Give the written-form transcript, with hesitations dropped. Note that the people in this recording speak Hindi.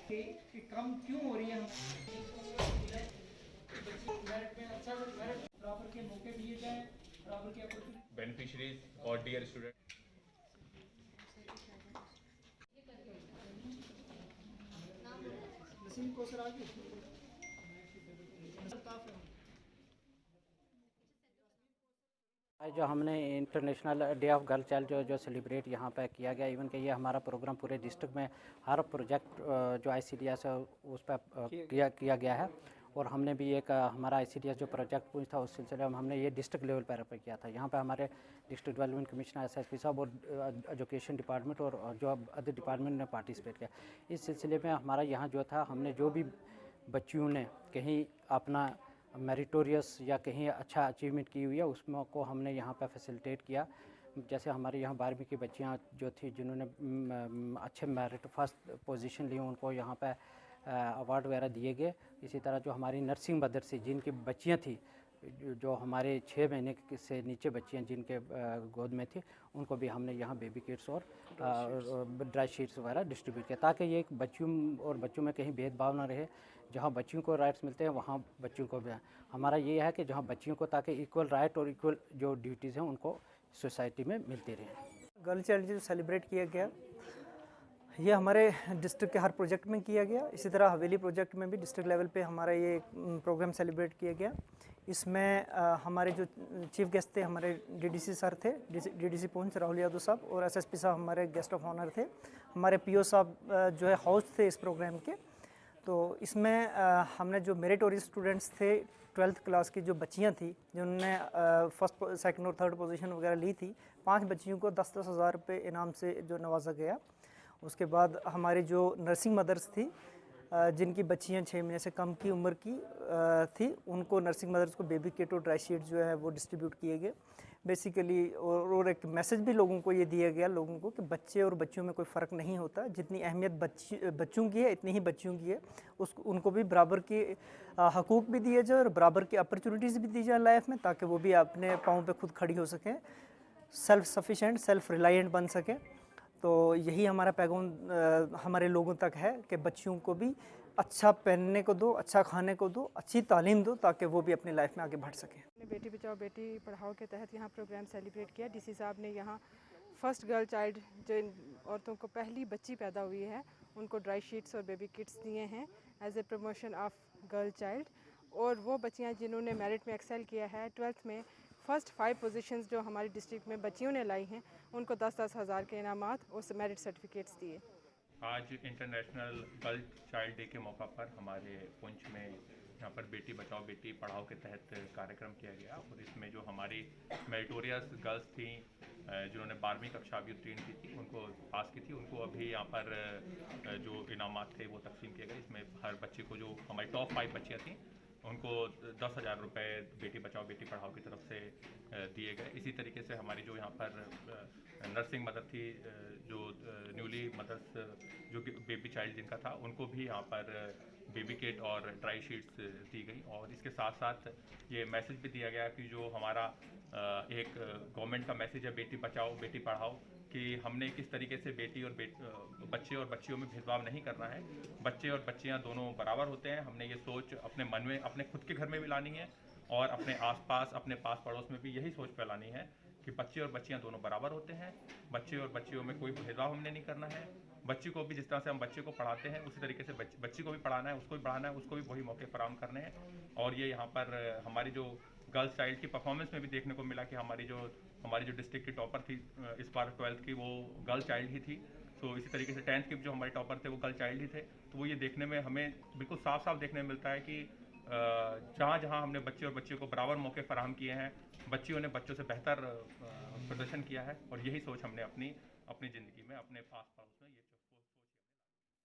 कि कम क्यों हो रही है, मेरिट में अच्छा मेरिट बराबर के मौके दिए जाएं, बराबर के अपॉर्चुनिटी बेनिफिशरीज और डियर स्टूडेंट। नसीम को सर आगे जो हमने international day of girl child जो सेलिब्रेट यहाँ पे किया गया, इवन कि ये हमारा प्रोग्राम पूरे डिस्ट्रिक्ट में हर प्रोजेक्ट जो ICDS है उस पर किया गया है। और हमने भी एक हमारा ICDS जो प्रोजेक्ट पूछ था उस सिलसिले में हमने ये डिस्ट्रिक्ट लेवल पर किया था। यहाँ पे हमारे डिस्ट्रिक्ट डेवलपमेंट कमिश्नर SSP साहब और एजुकेशन डिपार्टमेंट और जो अदर डिपार्टमेंट ने पार्टिसिपेट किया। इस सिलसिले में हमारा यहाँ जो था, हमने जो भी बच्चियों ने कहीं अपना मेरिटोरियस या कहीं अच्छा अचीवमेंट की हुई है उसमें को हमने यहाँ पे फैसिलिटेट किया। जैसे हमारे यहाँ 12वीं की बच्चियाँ जो थी जिन्होंने अच्छे मेरिट फर्स्ट पोजीशन ली, उनको यहाँ पे अवार्ड वगैरह दिए गए। इसी तरह जो हमारी नर्सिंग मदर से जिनकी बच्चियाँ थी, जो हमारे 6 महीने से नीचे बच्चियाँ जिनके गोद में थी, उनको भी हमने यहाँ बेबी किट्स और ड्राई शीट्स वगैरह डिस्ट्रीब्यूट किया, ताकि ये बच्चियों और बच्चों में कहीं भेदभाव ना रहे। जहाँ बच्चियों को राइट्स मिलते हैं वहाँ बच्चियों को भी। हमारा ये है कि जहाँ बच्चियों को ताकि इक्वल राइट और इक्वल जो ड्यूटीज़ हैं उनको सोसाइटी में मिलती रहें। गर्ल चाइल्ड जो सेलिब्रेट किया गया, ये हमारे डिस्ट्रिक्ट के हर प्रोजेक्ट में किया गया। इसी तरह हवेली प्रोजेक्ट में भी डिस्ट्रिक्ट लेवल पे हमारा ये प्रोग्राम सेलिब्रेट किया गया। इसमें हमारे जो चीफ गेस्ट थे, हमारे DDC सर थे, DDC पूंछ राहुल यादव साहब, और SSP साहब हमारे गेस्ट ऑफ ऑनर थे। हमारे PO साहब जो है हाउस थे इस प्रोग्राम के। तो इसमें हमने जो मेरिटोरियस स्टूडेंट्स थे 12th क्लास की जो बच्चियां थी जिन्होंने फर्स्ट सेकंड और थर्ड पोजीशन वगैरह ली थी, 5 बच्चियों को 10-10 हज़ार रुपये इनाम से जो नवाजा गया। उसके बाद हमारी जो नर्सिंग मदर्स थी जिनकी बच्चियां 6 महीने से कम की उम्र की थी, उनको नर्सिंग मदर्स को बेबी किट और ड्राई शीट जो है वो डिस्ट्रीब्यूट किए गए बेसिकली। और एक मैसेज भी लोगों को ये दिया गया लोगों को कि बच्चे और बच्चियों में कोई फ़र्क नहीं होता, जितनी अहमियत बच्चों की है इतनी ही बच्चियों की है। उनको भी बराबर के हकूक़ भी दिए जाए और बराबर की अपॉर्चुनिटीज़ भी दी जाए लाइफ में, ताकि वो भी अपने पाँव पे खुद खड़ी हो सकें, सेल्फ सफिशेंट सेल्फ रिलायंट बन सकें। तो यही हमारा पैगाम हमारे लोगों तक है कि बच्चियों को भी अच्छा पहनने को दो, अच्छा खाने को दो, अच्छी तालीम दो, ताकि वो भी अपनी लाइफ में आगे बढ़ सकें। बेटी बचाओ बेटी पढ़ाओ के तहत यहाँ प्रोग्राम सेलिब्रेट किया। DC साहब ने यहाँ फर्स्ट गर्ल चाइल्ड जिन औरतों को पहली बच्ची पैदा हुई है उनको ड्राई शीट्स और बेबी किट्स दिए हैं as a promotion of girl child. और वो बच्चियाँ जिन्होंने मेरिट में एक्सेल किया है 12th में फर्स्ट 5 पोजीशंस जो हमारी डिस्ट्रिक्ट में बच्चियों ने लाई हैं, उनको 10-10 हज़ार के इनामात और मेरिट सर्टिफिकेट्स दिए। आज इंटरनेशनल गर्ल चाइल्ड डे के मौका पर हमारे पुंछ में यहाँ पर बेटी बचाओ बेटी पढ़ाओ के तहत कार्यक्रम किया गया। और इसमें जो हमारी मेरिटोरियस गर्ल्स थी जिन्होंने 12वीं कक्षा भी उत्तीर्ण की थी, उनको पास की थी, उनको अभी यहाँ पर जो इनामात थे वो तकसीम किए गए। इसमें हर बच्चे को, जो हमारी टॉप 5 बच्चियाँ थीं, उनको 10,000 रुपये बेटी बचाओ बेटी पढ़ाओ की तरफ से दिए गए। इसी तरीके से हमारी जो यहाँ पर नर्सिंग मदर थी, जो न्यूली मदर्स जो कि बेबी चाइल्ड जिनका था, उनको भी यहाँ पर बेबी किट और ड्राई शीट्स दी गई। और इसके साथ साथ ये मैसेज भी दिया गया कि जो हमारा एक गवर्नमेंट का मैसेज है बेटी बचाओ बेटी पढ़ाओ, कि हमने किस तरीके से बेटी और बच्चे और बच्चियों में भेदभाव नहीं करना है। बच्चे और बच्चियां दोनों बराबर होते हैं। हमने ये सोच अपने मन में, अपने खुद के घर में भी लानी है और अपने आसपास, अपने पास पड़ोस में भी यही सोच फैलानी है कि बच्चे और बच्चियां दोनों बराबर होते हैं। बच्चे और बच्चियों में कोई भेदभाव हमने नहीं करना है। बच्ची को भी जिस तरह से हम बच्चे को पढ़ाते हैं उसी तरीके से बच्ची को भी पढ़ाना है, उसको भी पढ़ाना है, उसको भी वही मौके फराहम करने हैं। और ये यहाँ पर हमारी जो गर्ल्स चाइल्ड की परफॉर्मेंस में भी देखने को मिला कि हमारी जो डिस्ट्रिक्ट की टॉपर थी इस बार 12th की, वो गर्ल चाइल्ड ही थी। तो इसी तरीके से 10th की जो हमारे टॉपर थे वो गर्ल चाइल्ड ही थे। तो वो ये देखने में हमें बिल्कुल साफ साफ देखने में मिलता है कि जहाँ जहाँ हमने बच्चे और बच्चियों को बराबर मौके फराहम किए हैं, बच्चियों ने बच्चों से बेहतर प्रदर्शन किया है। और यही सोच हमने अपनी ज़िंदगी में, अपने आस पास में